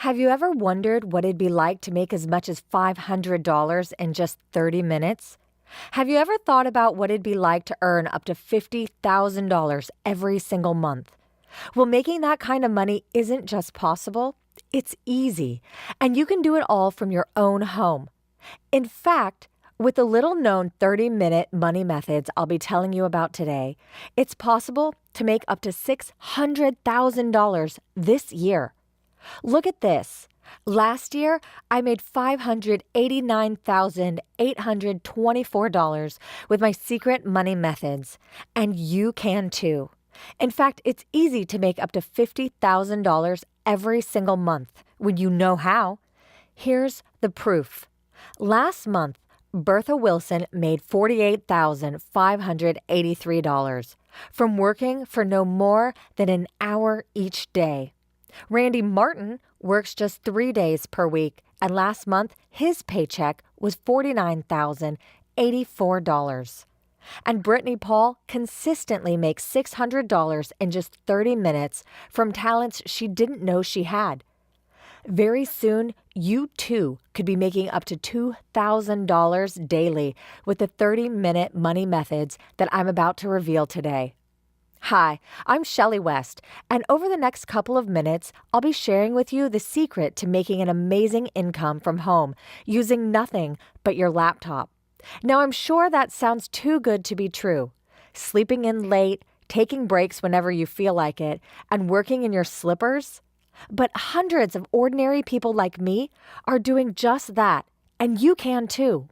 Have you ever wondered what it'd be like to make as much as $500 in just 30 minutes? Have you ever thought about what it'd be like to earn up to $50,000 every single month? Well, making that kind of money isn't just possible, it's easy, and you can do it all from your own home. In fact, with the little known 30-minute money methods I'll be telling you about today, it's possible to make up to $600,000 this year. Look at this. Last year, I made $589,824 with my secret money methods, and you can too. In fact, it's easy to make up to $50,000 every single month when you know how. Here's the proof. Last month, Bertha Wilson made $48,583 from working for no more than an hour each day. Randy Martin works just 3 days per week, and last month his paycheck was $49,084. And Brittany Paul consistently makes $600 in just 30 minutes from talents she didn't know she had. Very soon, you too could be making up to $2,000 daily with the 30-minute money methods that I'm about to reveal today. Hi, I'm Shelley West, and over the next couple of minutes, I'll be sharing with you the secret to making an amazing income from home using nothing but your laptop. Now, I'm sure that sounds too good to be true. Sleeping in late, taking breaks whenever you feel like it, and working in your slippers? But hundreds of ordinary people like me are doing just that, and you can too.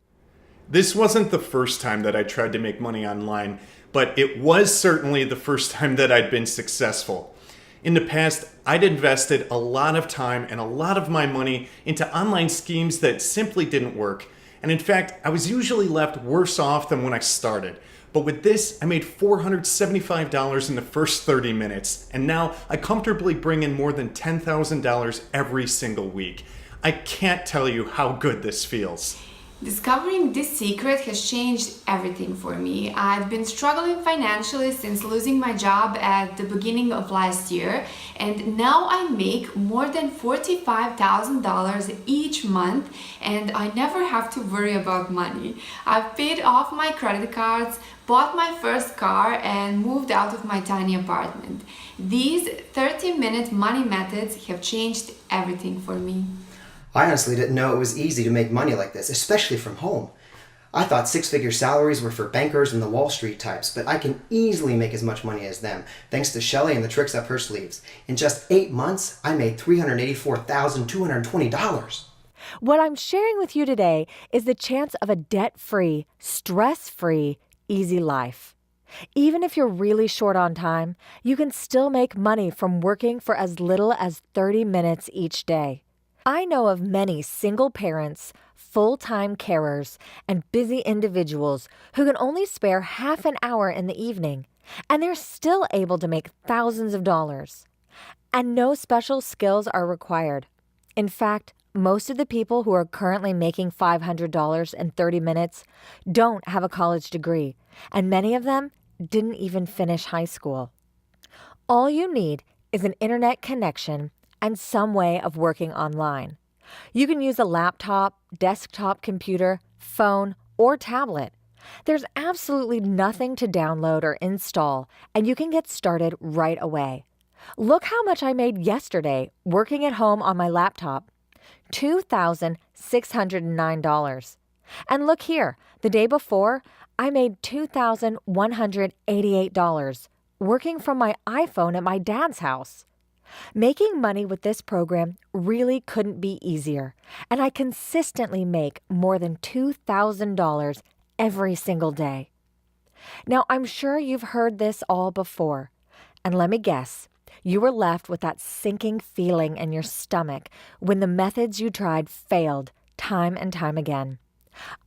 This wasn't the first time that I tried to make money online, but it was certainly the first time that I'd been successful. In the past, I'd invested a lot of time and a lot of my money into online schemes that simply didn't work. And in fact, I was usually left worse off than when I started. But with this, I made $475 in the first 30 minutes, and now I comfortably bring in more than $10,000 every single week. I can't tell you how good this feels. Discovering this secret has changed everything for me. I've been struggling financially since losing my job at the beginning of last year, and now I make more than $45,000 each month, and I never have to worry about money. I've paid off my credit cards, bought my first car, and moved out of my tiny apartment. These 30-minute money methods have changed everything for me. I honestly didn't know it was easy to make money like this, especially from home. I thought six-figure salaries were for bankers and the Wall Street types, but I can easily make as much money as them, thanks to Shelley and the tricks up her sleeves. In just 8 months, I made $384,220. What I'm sharing with you today is the chance of a debt-free, stress-free, easy life. Even if you're really short on time, you can still make money from working for as little as 30 minutes each day. I know of many single parents, full-time carers, and busy individuals who can only spare half an hour in the evening, and they're still able to make thousands of dollars. And no special skills are required. In fact, most of the people who are currently making $500 in 30 minutes don't have a college degree, and many of them didn't even finish high school. All you need is an internet connection and some way of working online. You can use a laptop, desktop computer, phone, or tablet. There's absolutely nothing to download or install, and you can get started right away. Look how much I made yesterday working at home on my laptop. $2,609. And look here, the day before, I made $2,188 working from my iPhone at my dad's house. Making money with this program really couldn't be easier, and I consistently make more than $2,000 every single day. Now, I'm sure you've heard this all before, and let me guess, you were left with that sinking feeling in your stomach when the methods you tried failed time and time again.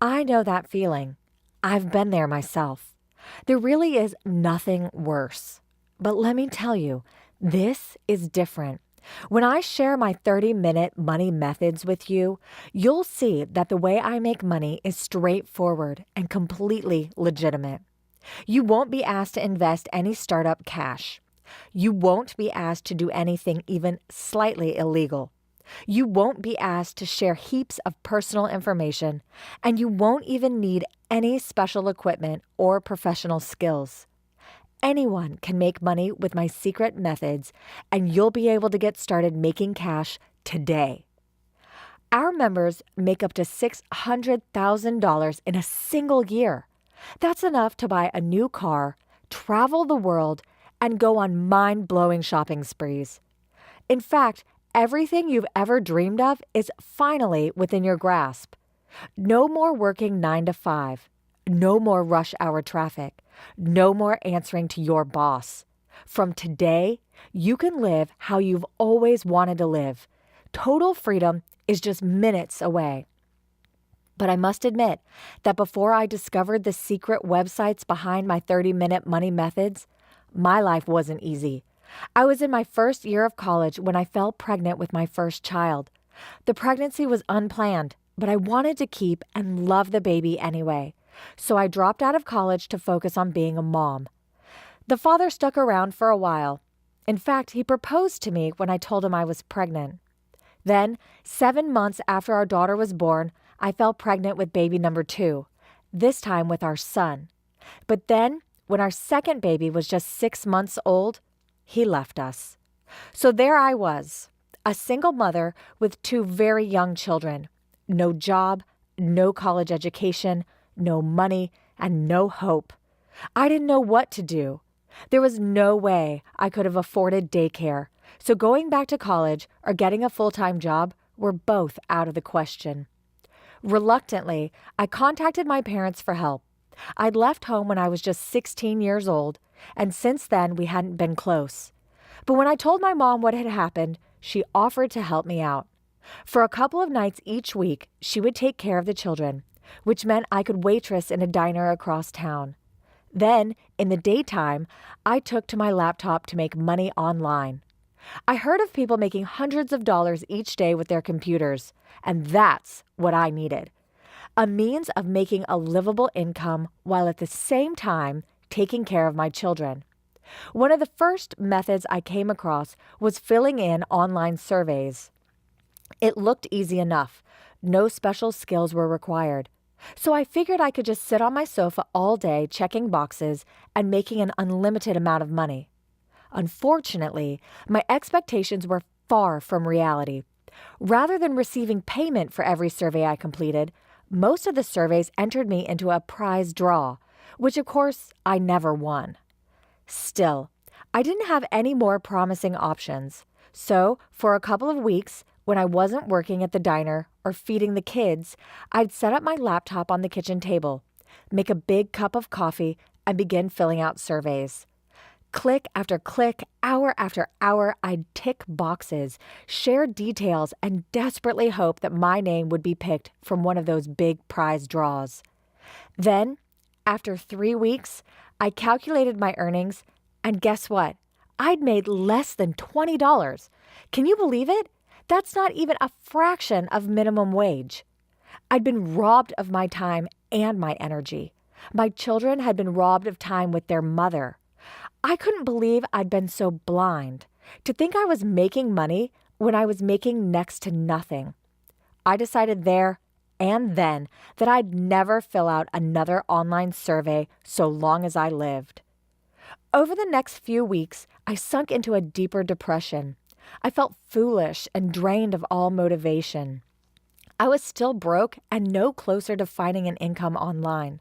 I know that feeling. I've been there myself. There really is nothing worse. But let me tell you, this is different. When I share my 30-minute money methods with you, you'll see that the way I make money is straightforward and completely legitimate. You won't be asked to invest any startup cash. You won't be asked to do anything even slightly illegal. You won't be asked to share heaps of personal information, and you won't even need any special equipment or professional skills. Anyone can make money with my secret methods, and you'll be able to get started making cash today. Our members make up to $600,000 in a single year. That's enough to buy a new car, travel the world, and go on mind-blowing shopping sprees. In fact, everything you've ever dreamed of is finally within your grasp. No more working 9 to 5. No more rush hour traffic. No more answering to your boss. From today, you can live how you've always wanted to live. Total freedom is just minutes away. But I must admit that before I discovered the secret websites behind my 30-minute money methods, my life wasn't easy. I was in my first year of college when I fell pregnant with my first child. The pregnancy was unplanned, but I wanted to keep and love the baby anyway. So I dropped out of college to focus on being a mom. The father stuck around for a while. In fact, he proposed to me when I told him I was pregnant. Then, 7 months after our daughter was born, I fell pregnant with baby number 2, this time with our son. But then, when our second baby was just 6 months old, he left us. So there I was, a single mother with 2 very young children. No job, no college education, no money, and no hope. I didn't know what to do. There was no way I could have afforded daycare, so going back to college or getting a full-time job were both out of the question. Reluctantly, I contacted my parents for help. I'd left home when I was just 16 years old, and since then we hadn't been close. But when I told my mom what had happened, she offered to help me out. For a couple of nights each week, she would take care of the children, which meant I could waitress in a diner across town. Then, in the daytime, I took to my laptop to make money online. I heard of people making hundreds of dollars each day with their computers, and that's what I needed. A means of making a livable income while at the same time taking care of my children. One of the first methods I came across was filling in online surveys. It looked easy enough. No special skills were required. So I figured I could just sit on my sofa all day checking boxes and making an unlimited amount of money. Unfortunately, my expectations were far from reality. Rather than receiving payment for every survey I completed, most of the surveys entered me into a prize draw, which of course I never won. Still, I didn't have any more promising options. So, for a couple of weeks, when I wasn't working at the diner or feeding the kids, I'd set up my laptop on the kitchen table, make a big cup of coffee, and begin filling out surveys. Click after click, hour after hour, I'd tick boxes, share details, and desperately hope that my name would be picked from one of those big prize draws. Then, after 3 weeks, I calculated my earnings, and guess what? I'd made less than $20. Can you believe it? That's not even a fraction of minimum wage. I'd been robbed of my time and my energy. My children had been robbed of time with their mother. I couldn't believe I'd been so blind to think I was making money when I was making next to nothing. I decided there and then that I'd never fill out another online survey so long as I lived. Over the next few weeks, I sunk into a deeper depression. I felt foolish and drained of all motivation. I was still broke and no closer to finding an income online.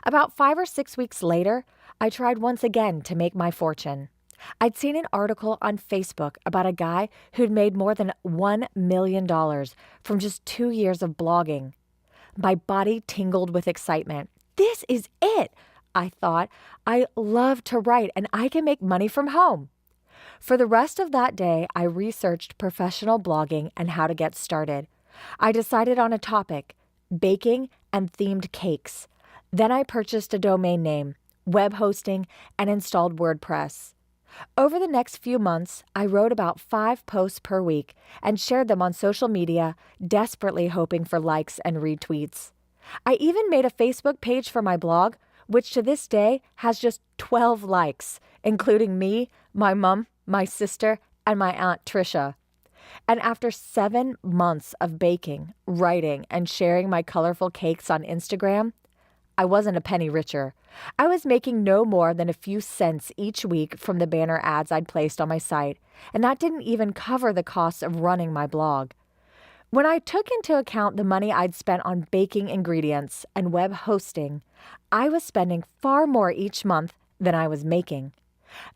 About 5 or 6 weeks later, I tried once again to make my fortune. I'd seen an article on Facebook about a guy who'd made more than $1 million from just 2 years of blogging. My body tingled with excitement. This is it, I thought. I love to write and I can make money from home. For the rest of that day, I researched professional blogging and how to get started. I decided on a topic, baking and themed cakes. Then I purchased a domain name, web hosting, and installed WordPress. Over the next few months, I wrote about 5 posts per week and shared them on social media, desperately hoping for likes and retweets. I even made a Facebook page for my blog, which to this day has just 12 likes, including me, my mom, my sister, and my Aunt Trisha. And after 7 months of baking, writing, and sharing my colorful cakes on Instagram, I wasn't a penny richer. I was making no more than a few cents each week from the banner ads I'd placed on my site, and that didn't even cover the costs of running my blog. When I took into account the money I'd spent on baking ingredients and web hosting, I was spending far more each month than I was making.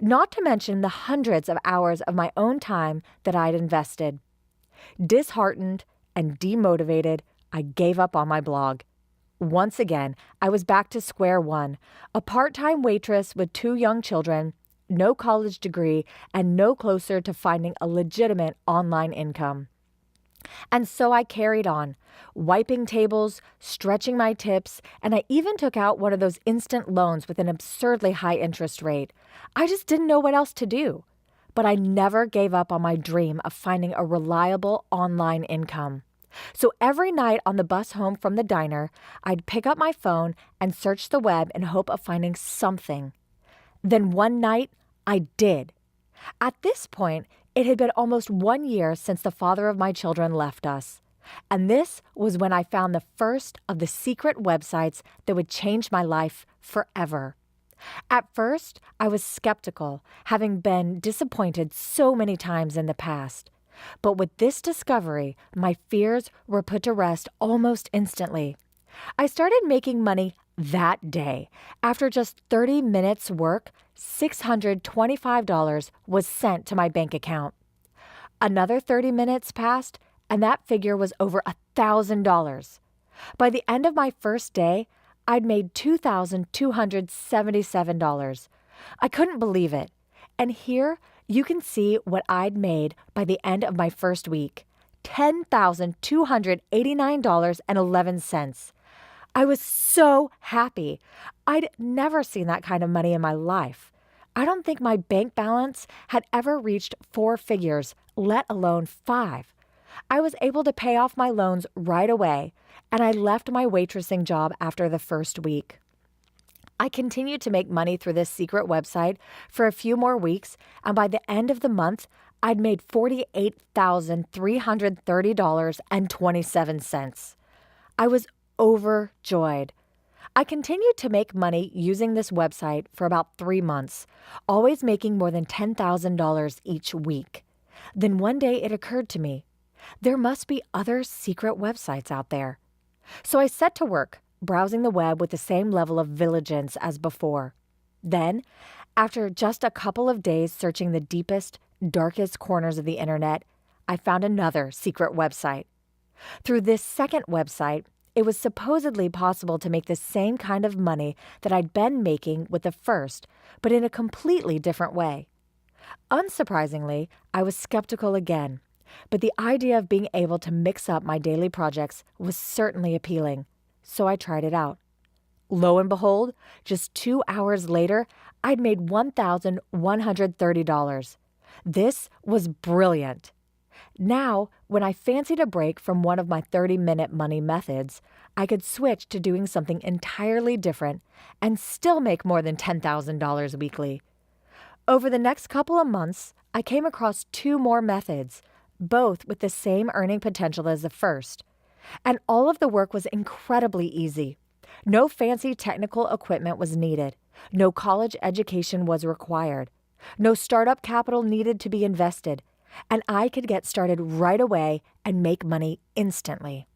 Not to mention the hundreds of hours of my own time that I'd invested. Disheartened and demotivated, I gave up on my blog. Once again, I was back to square one, a part-time waitress with 2 young children, no college degree, and no closer to finding a legitimate online income. And so I carried on, wiping tables, stretching my tips, and I even took out one of those instant loans with an absurdly high interest rate. I just didn't know what else to do. But I never gave up on my dream of finding a reliable online income. So every night on the bus home from the diner, I'd pick up my phone and search the web in hope of finding something. Then one night, I did. At this point, it had been almost 1 year since the father of my children left us. And this was when I found the first of the secret websites that would change my life forever. At first, I was skeptical, having been disappointed so many times in the past. But with this discovery, my fears were put to rest almost instantly. I started making money that day. After just 30 minutes work, $625 was sent to my bank account. Another 30 minutes passed, and that figure was over $1,000. By the end of my first day, I'd made $2,277. I couldn't believe it. And here you can see what I'd made by the end of my first week, $10,289.11. I was so happy. I'd never seen that kind of money in my life. I don't think my bank balance had ever reached 4 figures, let alone 5. I was able to pay off my loans right away, and I left my waitressing job after the first week. I continued to make money through this secret website for a few more weeks, and by the end of the month, I'd made $48,330.27. I was overjoyed. I continued to make money using this website for about 3 months, always making more than $10,000 each week. Then one day it occurred to me, there must be other secret websites out there. So I set to work, browsing the web with the same level of vigilance as before. Then, after just a couple of days searching the deepest, darkest corners of the internet, I found another secret website. Through this second website, it was supposedly possible to make the same kind of money that I'd been making with the first, but in a completely different way. Unsurprisingly, I was skeptical again, but the idea of being able to mix up my daily projects was certainly appealing, so I tried it out. Lo and behold, just 2 hours later, I'd made $1,130. This was brilliant. Now, when I fancied a break from one of my 30-minute money methods, I could switch to doing something entirely different and still make more than $10,000 weekly. Over the next couple of months, I came across 2 more methods, both with the same earning potential as the first. And all of the work was incredibly easy. No fancy technical equipment was needed. No college education was required. No startup capital needed to be invested. And I could get started right away and make money instantly.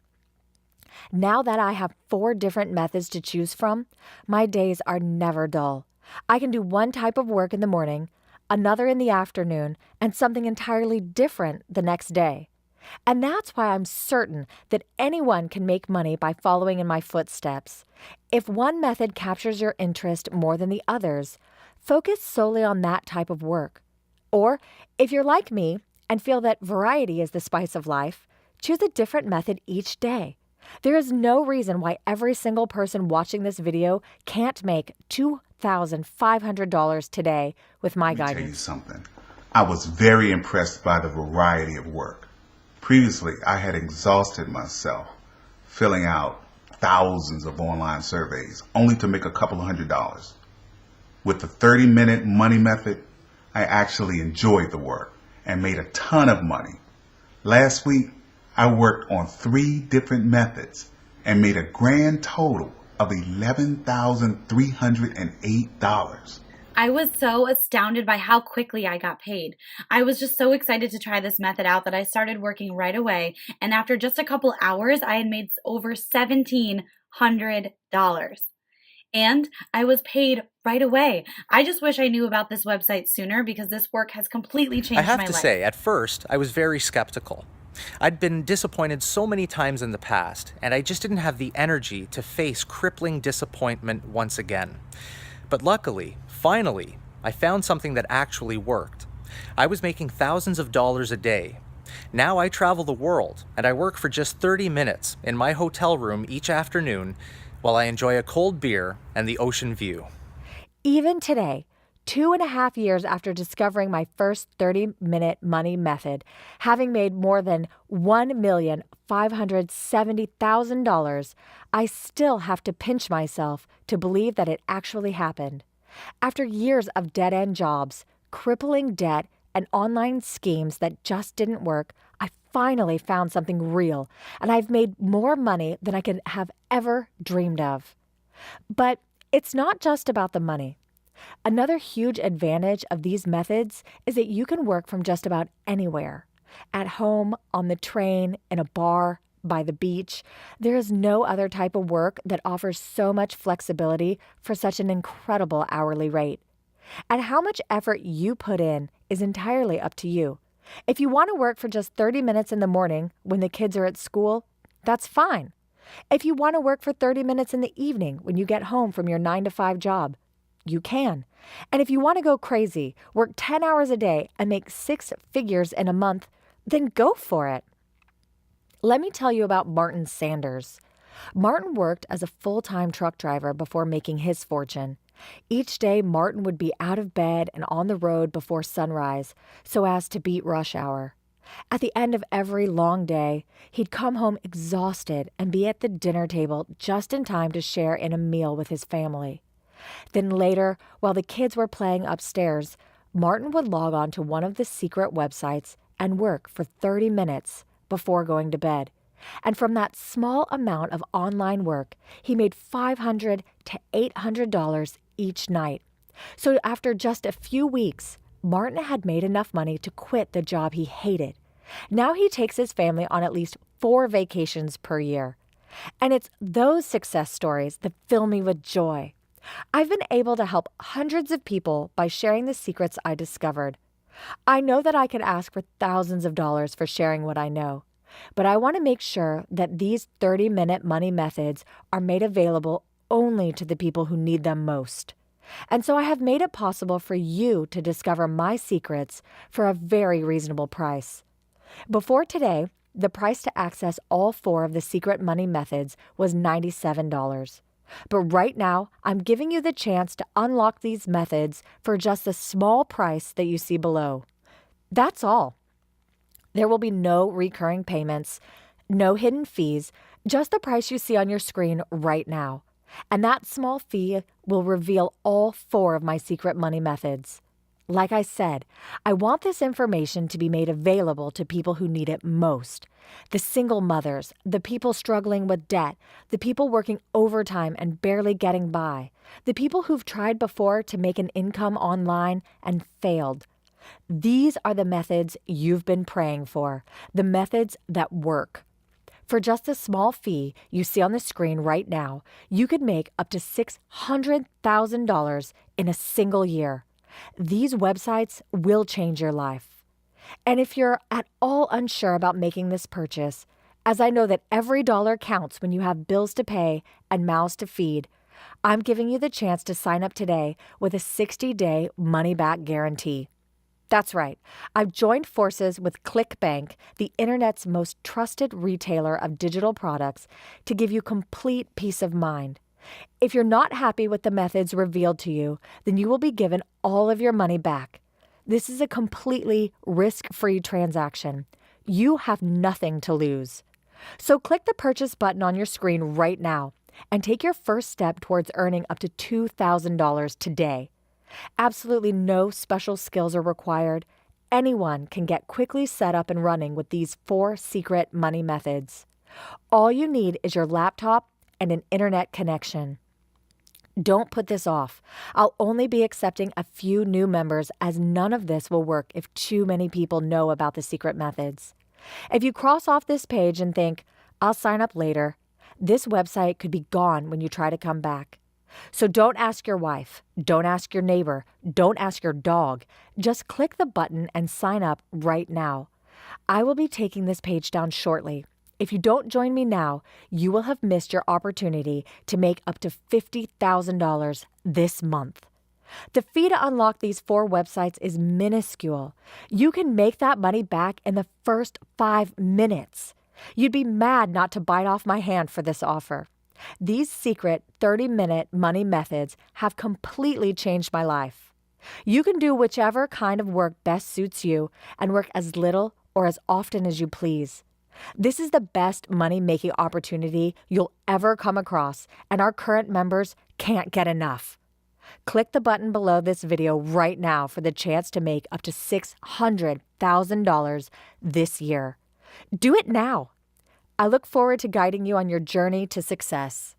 Now that I have 4 different methods to choose from, my days are never dull. I can do one type of work in the morning, another in the afternoon, and something entirely different the next day. And that's why I'm certain that anyone can make money by following in my footsteps. If one method captures your interest more than the others, focus solely on that type of work. Or, if you're like me and feel that variety is the spice of life, choose a different method each day. There is no reason why every single person watching this video can't make $2,500 today with my guidance. Let me tell you something. I was very impressed by the variety of work. Previously, I had exhausted myself filling out thousands of online surveys only to make a couple of $100. With the 30-minute money method, I actually enjoyed the work and made a ton of money. Last week, I worked on 3 different methods and made a grand total of $11,308. I was so astounded by how quickly I got paid. I was just so excited to try this method out that I started working right away, and after just a couple hours, I had made over $1,700. And I was paid right away. I just wish I knew about this website sooner because this work has completely changed I have my to life. say, at first, I was very skeptical. I'd been disappointed so many times in the past, and I just didn't have the energy to face crippling disappointment once again. But luckily, finally, I found something that actually worked. I was making thousands of dollars a day. Now I travel the world, and I work for just 30 minutes in my hotel room each afternoon while I enjoy a cold beer and the ocean view. Even today, 2.5 years after discovering my first 30-minute money method, having made more than $1,570,000, I still have to pinch myself to believe that it actually happened. After years of dead-end jobs, crippling debt, and online schemes that just didn't work, I finally found something real, and I've made more money than I could have ever dreamed of. But it's not just about the money. Another huge advantage of these methods is that you can work from just about anywhere. At home, on the train, in a bar, by the beach. There is no other type of work that offers so much flexibility for such an incredible hourly rate. And how much effort you put in is entirely up to you. If you want to work for just 30 minutes in the morning when the kids are at school, that's fine. If you want to work for 30 minutes in the evening when you get home from your 9-to-5 job, you can. And if you want to go crazy, work 10 hours a day and make 6 figures in a month, then go for it. Let me tell you about Martin Sanders. Martin worked as a full-time truck driver before making his fortune. Each day, Martin would be out of bed and on the road before sunrise so as to beat rush hour. At the end of every long day, he'd come home exhausted and be at the dinner table just in time to share in a meal with his family. Then later, while the kids were playing upstairs, Martin would log on to one of the secret websites and work for 30 minutes before going to bed. And from that small amount of online work, he made $500 to $800 each night. So after just a few weeks, Martin had made enough money to quit the job he hated. Now he takes his family on at least 4 vacations per year. And it's those success stories that fill me with joy. I've been able to help hundreds of people by sharing the secrets I discovered. I know that I could ask for thousands of dollars for sharing what I know, but I want to make sure that these 30-minute money methods are made available only to the people who need them most. And so I have made it possible for you to discover my secrets for a very reasonable price. Before today, the price to access all 4 of the secret money methods was $97. But right now, I'm giving you the chance to unlock these methods for just the small price that you see below. That's all. There will be no recurring payments, no hidden fees, just the price you see on your screen right now. And that small fee will reveal all 4 of my secret money methods. Like I said, I want this information to be made available to people who need it most. The single mothers, the people struggling with debt, the people working overtime and barely getting by, the people who've tried before to make an income online and failed. These are the methods you've been praying for, the methods that work. For just a small fee you see on the screen right now, you could make up to $600,000 in a single year. These websites will change your life. And if you're at all unsure about making this purchase, as I know that every dollar counts when you have bills to pay and mouths to feed, I'm giving you the chance to sign up today with a 60-day money-back guarantee. That's right. I've joined forces with ClickBank, the internet's most trusted retailer of digital products, to give you complete peace of mind. If you're not happy with the methods revealed to you, then you will be given all of your money back. This is a completely risk-free transaction. You have nothing to lose. So click the purchase button on your screen right now and take your first step towards earning up to $2,000 today. Absolutely no special skills are required. anyone can get quickly set up and running with these 4 secret money methods. All you need is your laptop and an internet connection. Don't put this off. I'll only be accepting a few new members, as none of this will work if too many people know about the secret methods. If you cross off this page and think, I'll sign up later, this website could be gone when you try to come back. So don't ask your wife, don't ask your neighbor, don't ask your dog. Just click the button and sign up right now. I will be taking this page down shortly. If you don't join me now, you will have missed your opportunity to make up to $50,000 this month. The fee to unlock these 4 websites is minuscule. You can make that money back in the first 5 minutes. You'd be mad not to bite off my hand for this offer. These secret 30-minute money methods have completely changed my life. You can do whichever kind of work best suits you and work as little or as often as you please. This is the best money-making opportunity you'll ever come across, and our current members can't get enough. Click the button below this video right now for the chance to make up to $600,000 this year. Do it now. I look forward to guiding you on your journey to success.